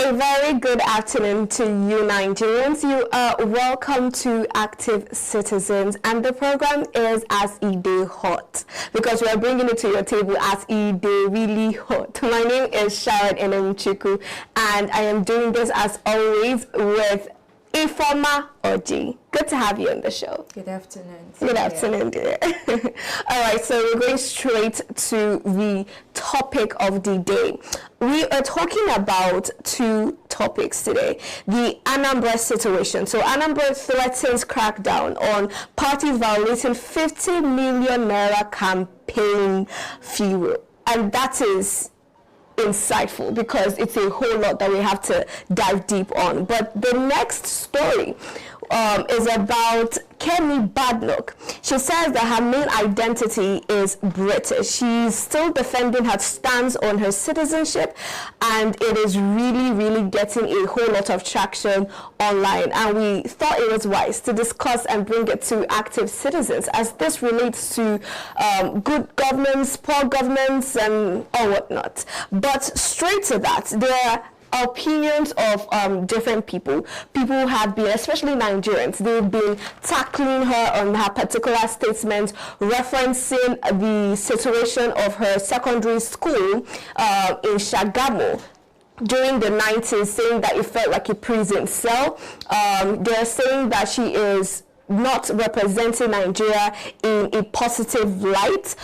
a very good afternoon to you Nigerians. You are welcome to Active Citizens, and the program is As E Day Hot, because we are bringing it to your table as E Day really hot. My name is Sharon Enenchiku, and I am doing this as always with Ifoma Oji. Good to have you on the show. Good afternoon. Good afternoon, dear. All right, so we're going straight to the topic of the day. We are talking about two topics today. The Anambra situation. So Anambra threatens crackdown on parties violating 50 million naira campaign fee rule. And that is insightful because it's a whole lot that we have to dive deep on. But the next story is about Kemi Badenoch. She says that her main identity is British. She's still defending her stance on her citizenship, and it is really getting a whole lot of traction online. And we thought it was wise to discuss and bring it to Active Citizens, as this relates to good governance, poor governance, and all whatnot. But straight to that, there are opinions of different people. People have been, especially Nigerians, they've been tackling her on her particular statements, referencing the situation of her secondary school in Shagamu during the 90s, saying that it felt like a prison cell. They're saying that she is not representing Nigeria in a positive light.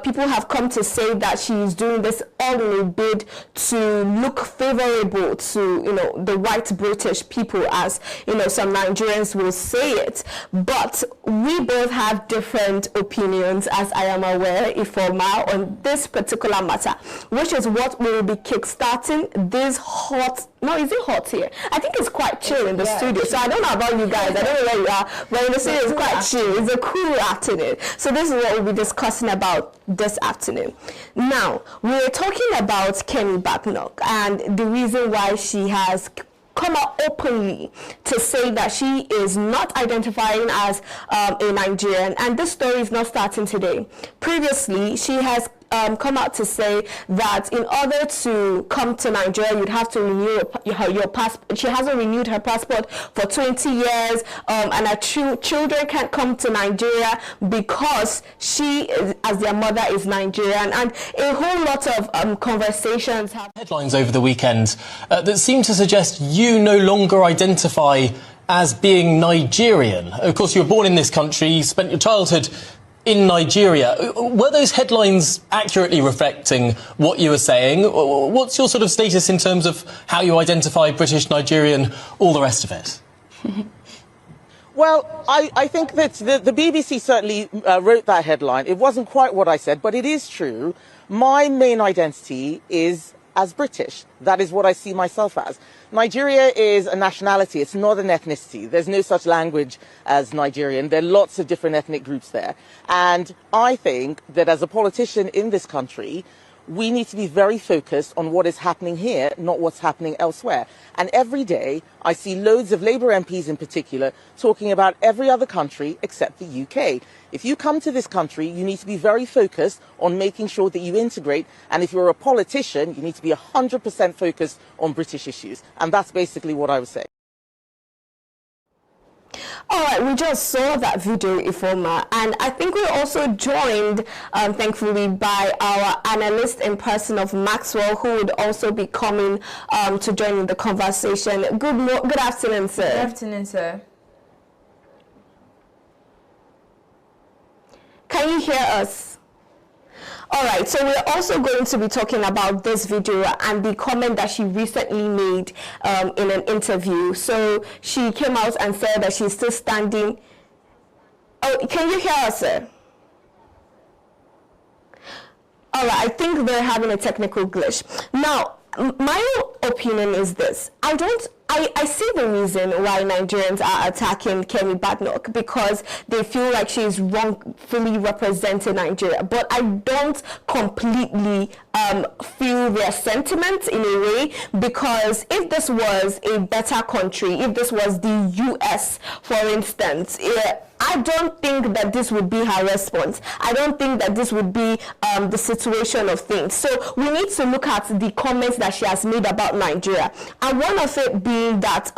People have come to say that she is doing this all in a bid to look favorable to, the white British people, as, some Nigerians will say it. But we both have different opinions, as I am aware, Ifoma, on this particular matter, which is what we will be kickstarting this hot. No, is it hot here? I think it's quite chill in the studio. So I don't know about you guys. I don't know where you are, but in the studio it's quite chill. It's a cool afternoon. So this is what we'll be discussing about this afternoon. Now, we're talking about Kemi Badenoch and the reason why she has come out openly to say that she is not identifying as a Nigerian, and this story is not starting today. Previously, she has come out to say that in order to come to Nigeria, you'd have to renew your passport. She hasn't renewed her passport for 20 years, and her children can't come to Nigeria because she, as their mother, is Nigerian. And a whole lot of conversations have headlines over the weekend that seem to suggest you no longer identify as being Nigerian. Of course, you were born in this country, you spent your childhood in Nigeria. Were those headlines accurately reflecting what you were saying? What's your sort of status in terms of how you identify British, Nigerian, all the rest of it? Well, I think that the BBC certainly wrote that headline. It wasn't quite what I said, but it is true. My main identity is as British. That is what I see myself as. Nigeria is a nationality. It's not an ethnicity. There's no such language as Nigerian. There are lots of different ethnic groups there. And I think that as a politician in this country, we need to be very focused on what is happening here, not what's happening elsewhere. And every day, I see loads of Labour MPs in particular talking about every other country except the UK. If you come to this country, you need to be very focused on making sure that you integrate. And if you're a politician, you need to be 100% focused on British issues. And that's basically what I would say. All right, we just saw that video, Ifoma, and I think we're also joined, thankfully, by our analyst in person of Maxwell, who would also be coming to join in the conversation. Good afternoon, sir. Good afternoon, sir. Can you hear us? All right, so we're also going to be talking about this video and the comment that she recently made in an interview. So she came out and said that she's still standing. Oh, can you hear us, sir? All right, I think they're having a technical glitch. Now, my opinion is this. I see the reason why Nigerians are attacking Kemi Badenoch, because they feel like she is wrongfully representing Nigeria. But I don't completely feel their sentiment in a way, because if this was a better country, if this was the US, for instance, I don't think that this would be her response. I don't think that this would be the situation of things. So we need to look at the comments that she has made about Nigeria. And one of it being that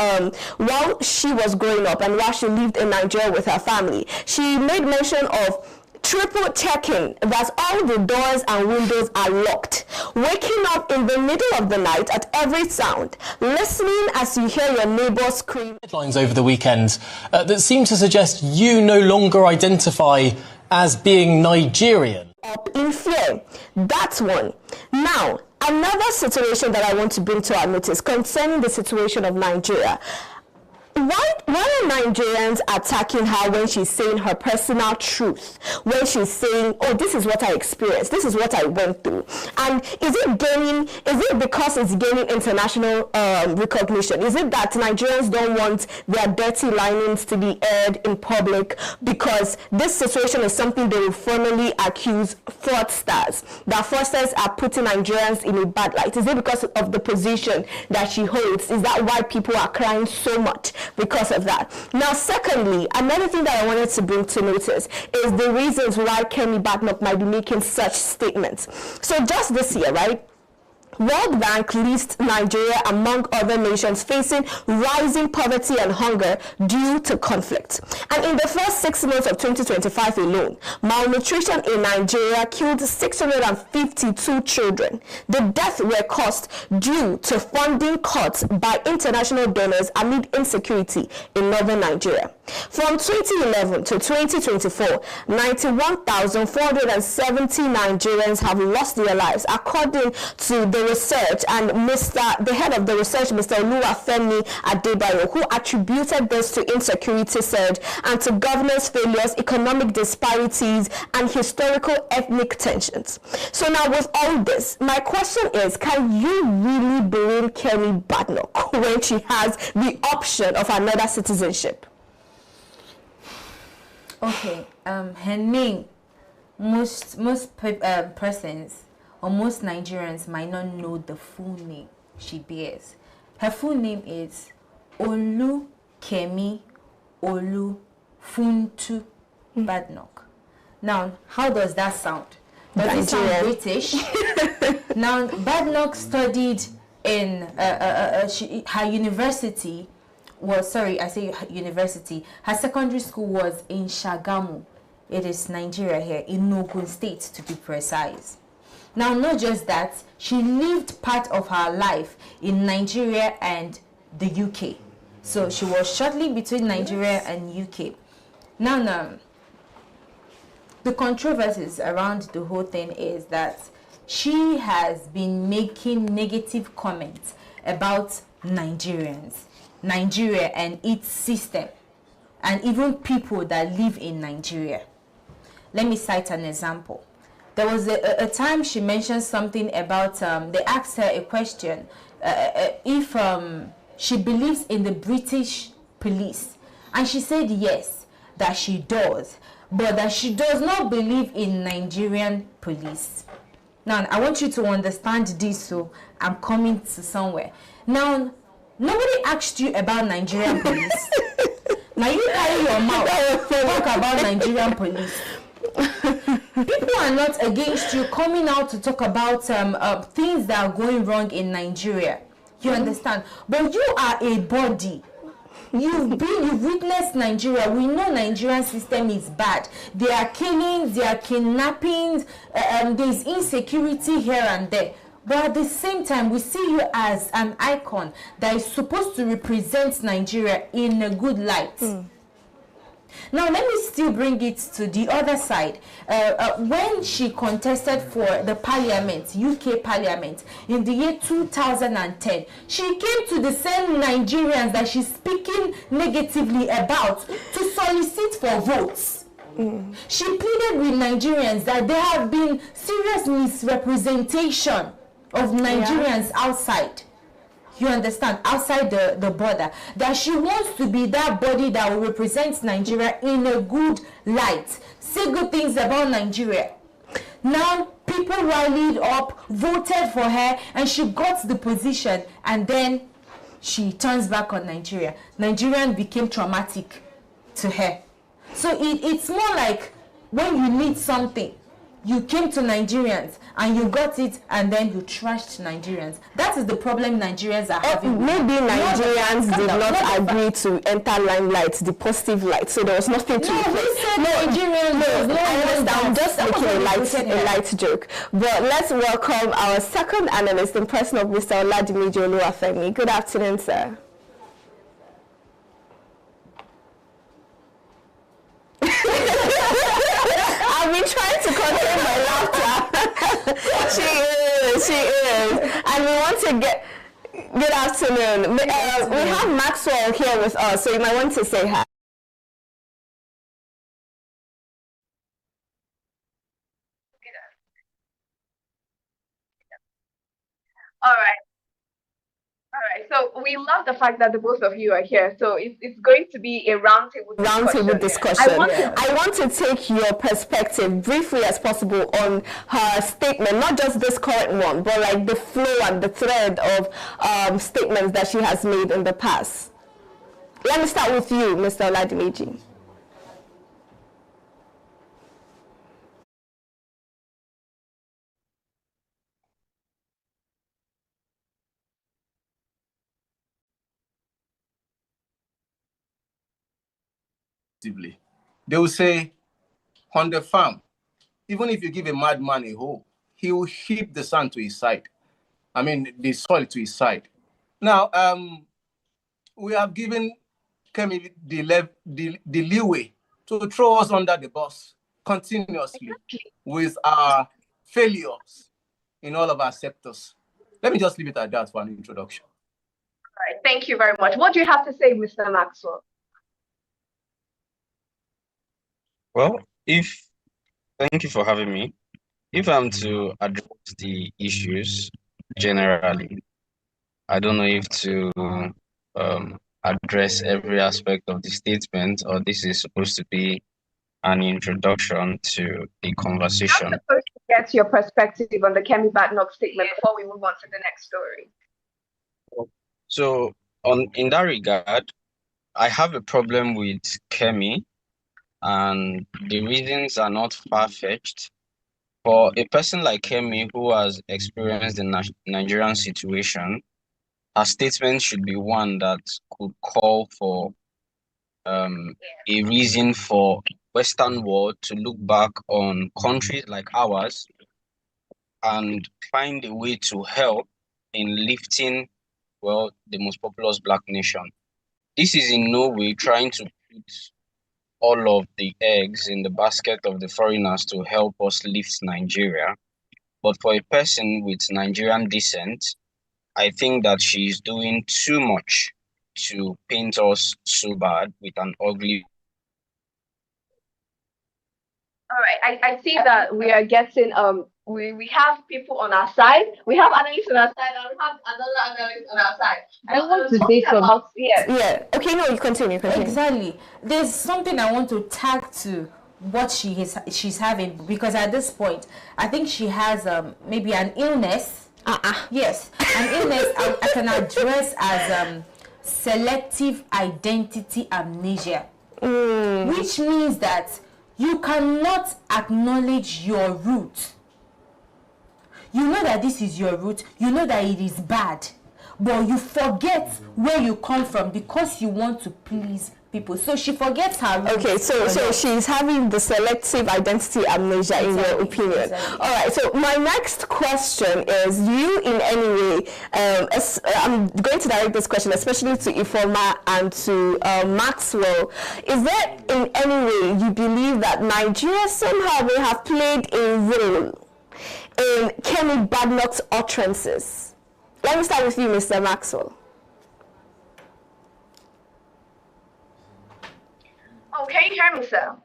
while she was growing up and while she lived in Nigeria with her family, she made mention of triple checking that all the doors and windows are locked, waking up in the middle of the night at every sound, listening as you hear your neighbor scream. Headlines over the weekend that seem to suggest you no longer identify as being Nigerian. Up in fear. That's one. Now, another situation that I want to bring to our notice concerning the situation of Nigeria. Why are Nigerians attacking her when she's saying her personal truth? When she's saying, oh, this is what I experienced, this is what I went through. And is it because it's gaining international recognition? Is it that Nigerians don't want their dirty linings to be aired in public because this situation is something they will formally accuse fraudsters, that fraudsters are putting Nigerians in a bad light? Is it because of the position that she holds? Is that why people are crying so much because of that? Now, secondly, another thing that I wanted to bring to notice is the reasons why Kemi Badenoch might be making such statements. So just this year, right, World Bank lists Nigeria among other nations facing rising poverty and hunger due to conflict. And in the first 6 months of 2025 alone, malnutrition in Nigeria killed 652 children. The deaths were caused due to funding cuts by international donors amid insecurity in northern Nigeria. From 2011 to 2024, 91,470 Nigerians have lost their lives, according to the research, and the head of the research, Mr. Oluwafemi Adebayo, who attributed this to insecurity surge and to governance failures, economic disparities, and historical ethnic tensions. So now, with all this, my question is, can you really blame Kemi Badenoch when she has the option of another citizenship? Okay, her name, most persons or most Nigerians might not know the full name she bears. Her full name is Kemi Funtu Badenoch. Now, how does that sound? Does it sound British? Now, Badenoch studied in her university. Well, sorry, I say university. Her secondary school was in Shagamu. It is Nigeria here, in Ogun State to be precise. Now, not just that, she lived part of her life in Nigeria and the UK. So she was shortly between Nigeria and UK. Now, the controversies around the whole thing is that she has been making negative comments about Nigerians, Nigeria and its system, and even people that live in Nigeria. Let me cite an example. There was a time she mentioned something about, they asked her a question, if she believes in the British police. And she said yes, that she does, but that she does not believe in Nigerian police. Now, I want you to understand this, so I'm coming to somewhere. Now, nobody asked you about Nigerian police. Now you carry your mouth talk about Nigerian police. People are not against you coming out to talk about things that are going wrong in Nigeria. You understand? But you are a body. You've witnessed Nigeria. We know Nigerian system is bad. There are killings, there are kidnappings, there's insecurity here and there. But at the same time, we see you as an icon that is supposed to represent Nigeria in a good light. Now, let me still bring it to the other side. When she contested for the parliament, UK parliament, in the year 2010, she came to the same Nigerians that she's speaking negatively about to solicit for votes. She pleaded with Nigerians that there have been serious misrepresentation of Nigerians outside. You understand? Outside the border. That she wants to be that body that will represent Nigeria in a good light. Say good things about Nigeria. Now, people rallied up, voted for her, and she got the position. And then she turns back on Nigeria. Nigerian became traumatic to her. So it's more like when you need something, you came to Nigerians and you got it, and then you trashed Nigerians. That is the problem Nigerians are having. Maybe Nigerians did not agree to enter limelight, the positive light, so there was nothing to replace. I'm just making a light joke. But let's welcome our second analyst in person of Mr. Oladimiji Oluwafemi. Good afternoon, sir. I've been trying to contain my laughter. She is. And we want to get... Good afternoon. We have Maxwell here with us, so you might want to say hi. All right. All right, so we love the fact that the both of you are here. So it's going to be a roundtable discussion. I want to take your perspective briefly as possible on her statement, not just this current one, but like the flow and the thread of statements that she has made in the past. Let me start with you, Mr. Oladimiji. They will say, on the farm, even if you give a madman a hoe, he will heap the sand to his side. I mean, the soil to his side. Now, we have given Kemi the leeway to throw us under the bus continuously with our failures in all of our sectors. Let me just leave it at that for an introduction. All right, thank you very much. What do you have to say, Mr. Maxwell? Well, thank you for having me. If I'm to address the issues generally, I don't know if to address every aspect of the statement, or this is supposed to be an introduction to the conversation. I'm supposed to get your perspective on the Kemi Badenoch statement before we move on to the next story. So, in that regard, I have a problem with Kemi, and the reasons are not far-fetched. For a person like Kemi who has experienced the Nigerian situation, her statement should be one that could call for a reason for Western world to look back on countries like ours and find a way to help in lifting, well, the most populous Black nation. This is in no way trying to put all of the eggs in the basket of the foreigners to help us lift Nigeria. But for a person with Nigerian descent, I think that she's doing too much to paint us so bad with an ugly. All right, I see that we are getting we have people on our side. We have analysts on our side, and we have another analyst on our side. I want to say something. Yeah. Okay, no, you continue. Exactly. There's something I want to tag to what she's having, because at this point, I think she has maybe an illness. Yes, an illness I can address as selective identity amnesia, which means that you cannot acknowledge your root. You know that this is your root, you know that it is bad, but you forget where you come from because you want to please people. So she forgets her root. Okay, so she's having the selective identity amnesia, in your opinion. Exactly. All right, so my next question is, do you in any way, I'm going to direct this question especially to Ifoma and to Maxwell, is there in any way you believe that Nigeria somehow may have played a role in Kemi Badenoch's utterances? Let me start with you, Mr. Maxwell. Oh, can you hear me, sir?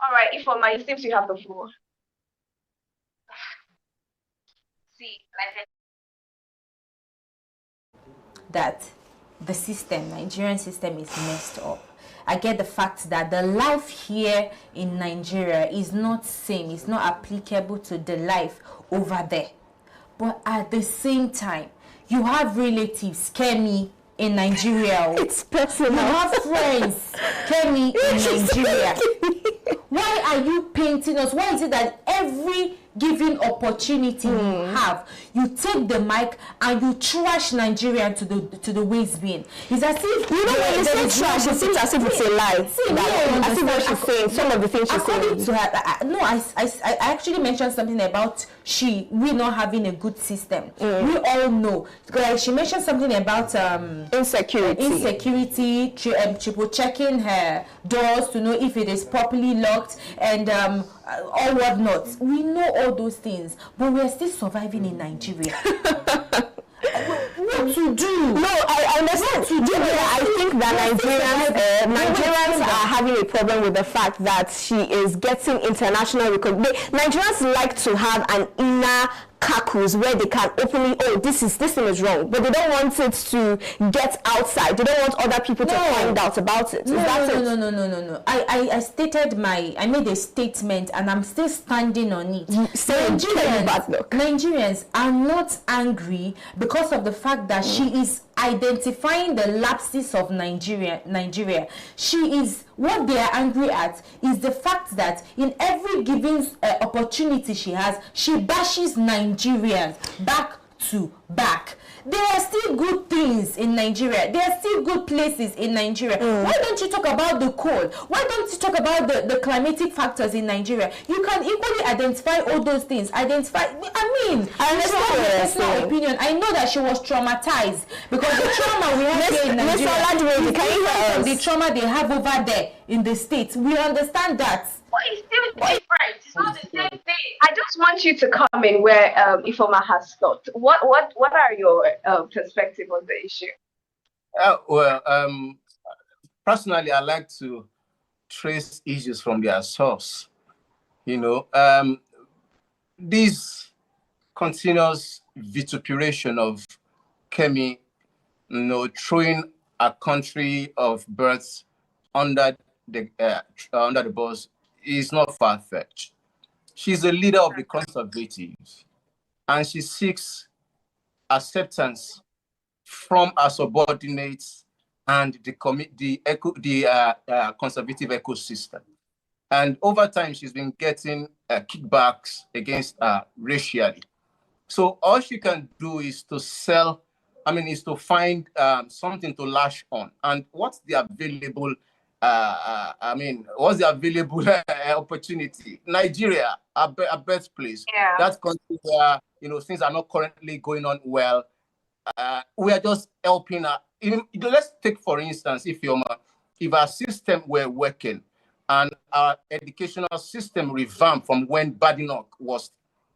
All right, Ifoma, it seems you have the floor. See, that the Nigerian system is messed up. I get the fact that the life here in Nigeria is not same, it's not applicable to the life over there. But at the same time, you have relatives, Kemi, in Nigeria. It's personal. You have friends, Kemi, in Nigeria. Why are you painting us? Why is it that every given opportunity you have, you take the mic and you trash Nigeria to the waist bin? It's as if when you say trash, it seems as if it's a lie. I see what she's saying. Some of the things she's saying. According to her, I actually mentioned something about we not having a good system. We all know. Like she mentioned something about insecurity, triple checking her doors to know if it is properly locked and all whatnot. We know all those things, but we are still surviving in Nigeria. What to do? No, I understand. I think that Nigerians are having a problem with the fact that she is getting international recognition. Nigerians like to have an inner caucus where they can openly, this thing is wrong, but they don't want it to get outside. They don't want other people to find out about it. No. I made a statement and I'm still standing on it. Nigerians are not angry because of the fact that she is identifying the lapses of Nigeria. What they are angry at is the fact that in every given opportunity she has, she bashes Nigerians back to back. There are still good things in Nigeria. There are still good places in Nigeria. Why don't you talk about the coal? Why don't you talk about the climatic factors in Nigeria? You can equally identify all those things. I understand personal opinion. I know that she was traumatized because the trauma we have here in Nigeria is different from the trauma they have over there in the States. We understand that. But it's still different. It's not the same thing. I just want you to come in where Ifoma has thought. What are your perspective on the issue? Personally, I like to trace issues from their source. This continuous vituperation of Kemi, throwing a country of birth under the bus is not far-fetched. She's a leader of the conservatives, and she seeks acceptance from her subordinates and the conservative ecosystem. And over time, she's been getting kickbacks against her racially. So all she can do is to find something to lash on. And what's the available opportunity? Nigeria, a birthplace. Yeah. That country where things are not currently going on well. We are just helping her. Let's take, for instance, if our system were working and our educational system revamped from when Badenoch was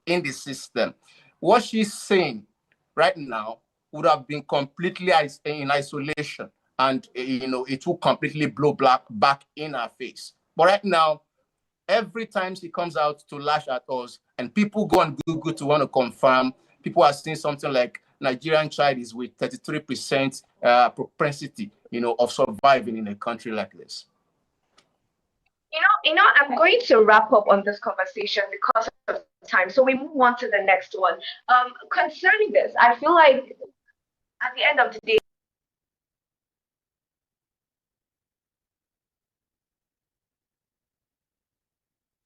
in the system, what she's saying right now would have been completely in isolation, and it will completely blow back in our face. But right now, every time she comes out to lash at us, and people go on Google to want to confirm, people are saying something like Nigerian child is with 33% propensity, of surviving in a country like this. I'm going to wrap up on this conversation because of time. So we move on to the next one. Concerning this, I feel like at the end of the day,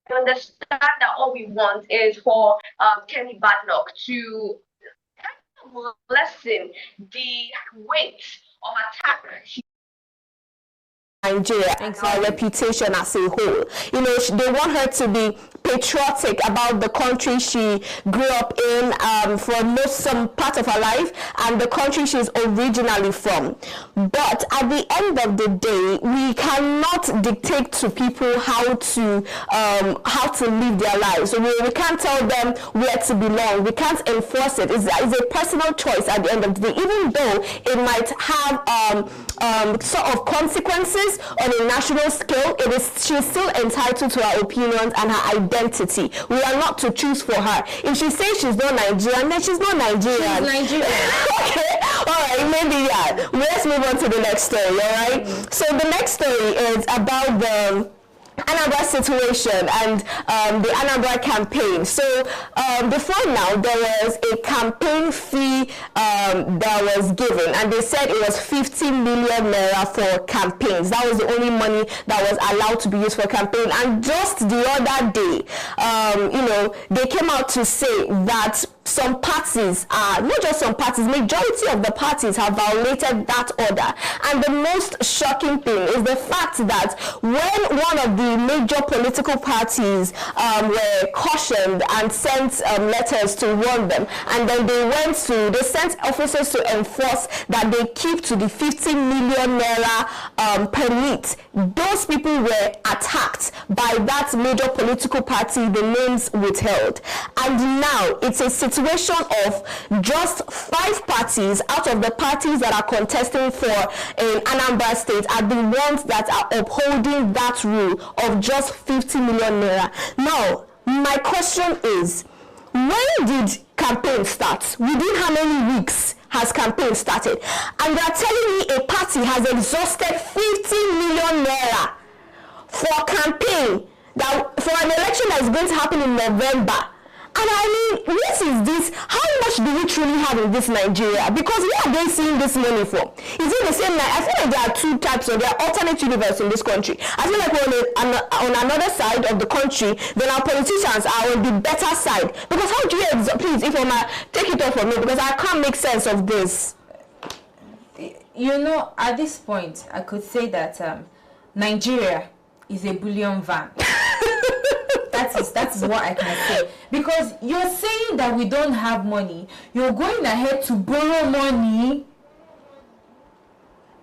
I understand that all we want is for Kemi Badenoch to kind of lessen the weight of attack Nigeria and her reputation as a whole. They want her to be patriotic about the country she grew up in for some part of her life and the country she's originally from. But at the end of the day, we cannot dictate to people how to live their lives. So we can't tell them where to belong. We can't enforce it. It's a personal choice at the end of the day, even though it might have sort of consequences on a national scale. She's still entitled to her opinions and her identity. We are not to choose for her. If she says she's not Nigerian, then she's not Nigerian. She's Nigerian. Okay, all right, maybe Let's move on to the next story. All right. So the next story is about Anambra situation and the Anambra campaign. So before now, there was a campaign fee that was given, and they said it was 50 million naira for campaigns. That was the only money that was allowed to be used for campaign. And just the other day, they came out to say that some parties are, not just some parties, majority of the parties have violated that order. And the most shocking thing is the fact that when one of the major political parties were cautioned and sent letters to warn them, and then they sent officers to enforce that they keep to the 50 million naira permit, those people were attacked by that major political party, the names withheld. And now it's a situation of just 5 parties out of the parties that are contesting for in Anambra State are the ones that are upholding that rule of just 50 million naira. Now, my question is, when did campaign start? Within how many weeks has campaign started? And they are telling me a party has exhausted 50 million naira for campaign, that for an election that is going to happen in November. And I mean, what is this? How much do we truly have in this Nigeria? Because where are they seeing this money from? Is it the same? I feel like there are two types, or there are alternate universe in this country. I feel like we're on another side of the country, then our politicians are on the better side. Because how do you, please, if I'm take it off from me, because I can't make sense of this. You know, at this point, I could say that Nigeria is a bullion van. That's what I can say. Because you're saying that we don't have money, you're going ahead to borrow money,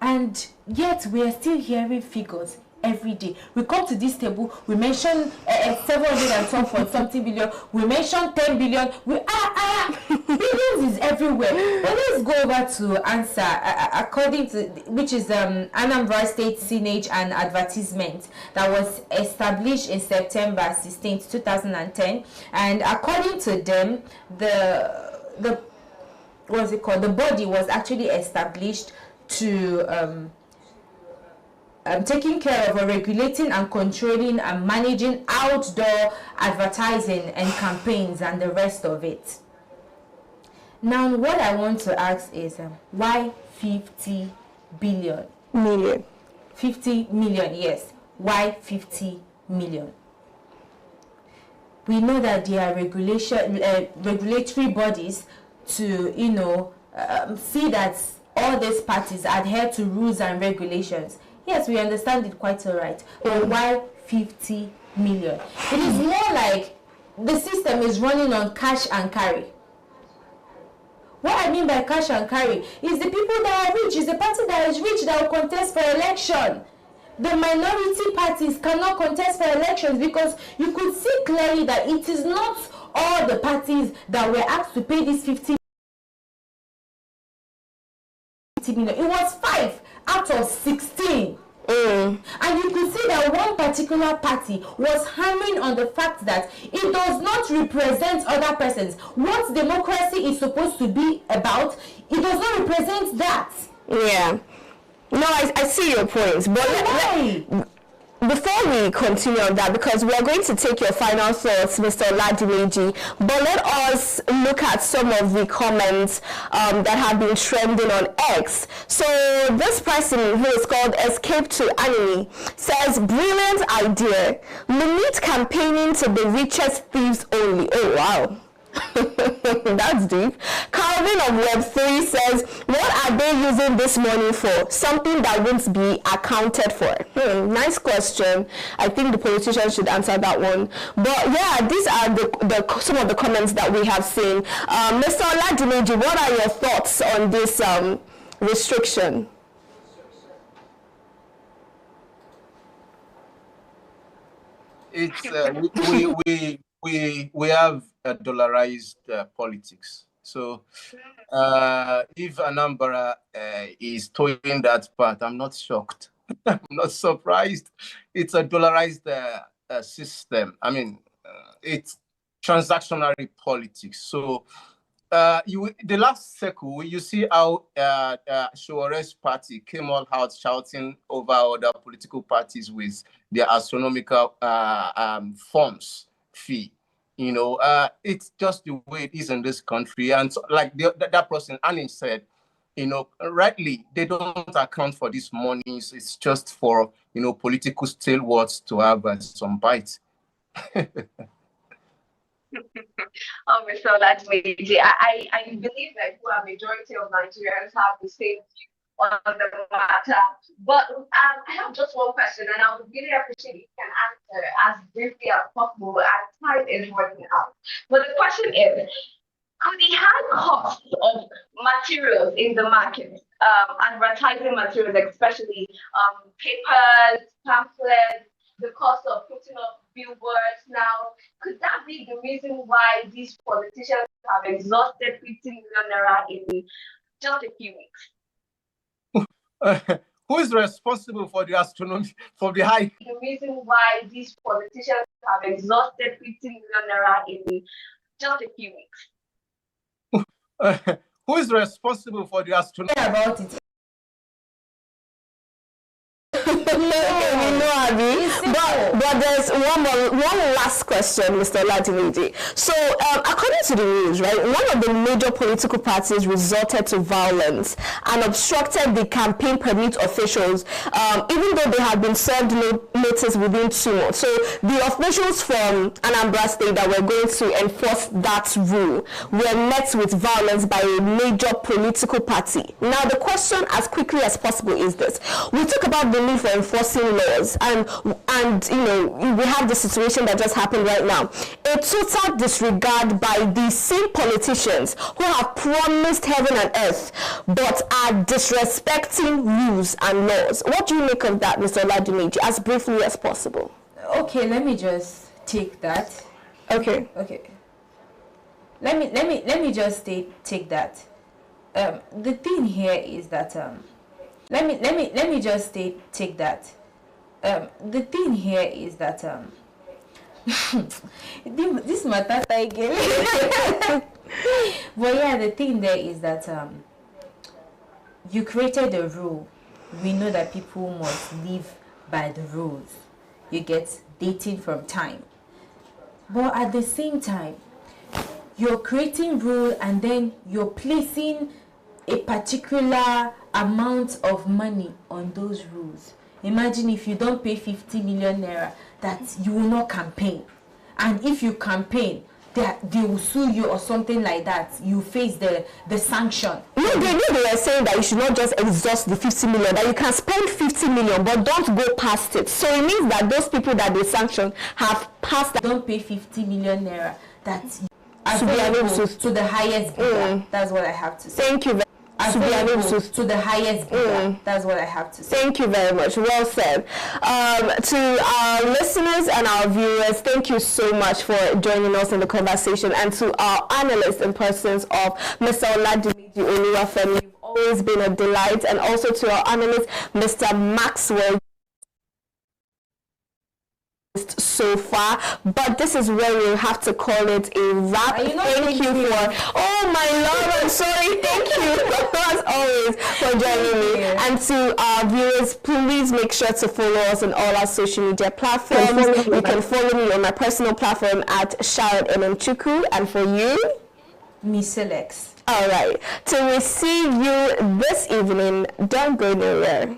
and yet we are still hearing figures every day. We come to this table, we mention 712 or something billion, we mention 10 billion, billions is everywhere. But let's go over to answer according to, which is Anambra State Signage and Advertisement that was established in September 16th, 2010, and according to them, the what's it called, the body was actually established to taking care of regulating and controlling and managing outdoor advertising and campaigns and the rest of it. Now, what I want to ask is, why 50 billion? Million. 50 million, yes. Why 50 million? We know that there are regulatory bodies to, see that all these parties adhere to rules and regulations. Yes, we understand it quite all right. But why 50 million? It is more like the system is running on cash and carry. What I mean by cash and carry is the people that are rich, is the party that is rich that will contest for election. The minority parties cannot contest for elections because you could see clearly that it is not all the parties that were asked to pay this 50 million. It was 5 out of 16. And you could see that one particular party was hammering on the fact that it does not represent other persons. What democracy is supposed to be about, it does not represent that. Yeah. No, I see your points. But before we continue on that, because we are going to take your final thoughts, Mr. Oladimeji, but let us look at some of the comments that have been trending on X. So this person, who is called Escape to Anime, says, brilliant idea. Limit campaigning to the richest thieves only. Oh, wow. That's deep. Calvin of Web3 says, what are they using this money for? Something that won't be accounted for. Nice question. I think the politicians should answer that one. But yeah, these are some of the comments that we have seen. Mr. Oladimeji, what are your thoughts on this restriction? It's we have dollarized politics. So if Anambra is towing that path, I'm not shocked. I'm not surprised. It's a dollarized system. I mean, it's transactional politics. So the last circle, you see how Shore's party came all out shouting over other political parties with their astronomical forms fee. You know, it's just the way it is in this country. And so, like that person, Annie said, you know, rightly, they don't account for these monies. It's just for, you know, political stalwarts to have some bites. Oh, Mr. Olatunji, I believe that a majority of Nigerians have the same view on the matter. But I have just one question, and I would really appreciate if you can answer as briefly as possible, as time is running out. But the question is, could the high cost of materials in the market, advertising materials, especially papers, pamphlets, the cost of putting up billboards now, could that be the reason why these politicians have exhausted 15 million naira in just a few weeks? Who is responsible for the astronomy, for the high? The reason why these politicians have exhausted 15 million naira in just a few weeks. Who is responsible for the astronomy? About it. But there's one last question, Mr. Olatunji. So, according to the news, right, one of the major political parties resorted to violence and obstructed the campaign permit officials, even though they had been served notice within 2 months. So, the officials from Anambra State that were going to enforce that rule were met with violence by a major political party. Now, the question, as quickly as possible, is this: we talk about the need for enforcing laws, and you know, we have the situation that just happened right now. A total disregard by the same politicians who have promised heaven and earth but are disrespecting rules and laws. What do you make of that, Mr. Olatunji, as briefly as possible? Okay, let me just take that. Okay. Let me just take that. The thing here is that let me just take that. The thing here is that this matter again. But yeah, the thing there is that you created a rule. We know that people must live by the rules. You get dating from time. But at the same time, you're creating rule and then you're placing a particular amount of money on those rules. Imagine if you don't pay 50 million naira, that you will not campaign. And if you campaign, they will sue you or something like that. You face the sanction. No, they were saying that you should not just exhaust the 50 million, that you can spend 50 million, but don't go past it. So it means that those people that they sanction have passed that. Don't pay 50 million naira, that should be able to the highest bidder. That's what I have to say. Thank you very to the highest bidder. That's what I have to say. Thank you very much. Well said. To our listeners and our viewers, thank you so much for joining us in the conversation. And to our analysts and persons of Mr. Olatunji Oluwafemi, you've always been a delight. And also to our analyst, Mr. Maxwell, so far, but this is where we'll have to call it a wrap. Thank you for, oh my lord, I'm sorry, thank you as always for joining me. And to our viewers, please make sure to follow us on all our social media platforms. You can follow me on my personal platform at Sharon Chuku, and for you, Miss Alex. All right, till we see you this evening, don't go nowhere.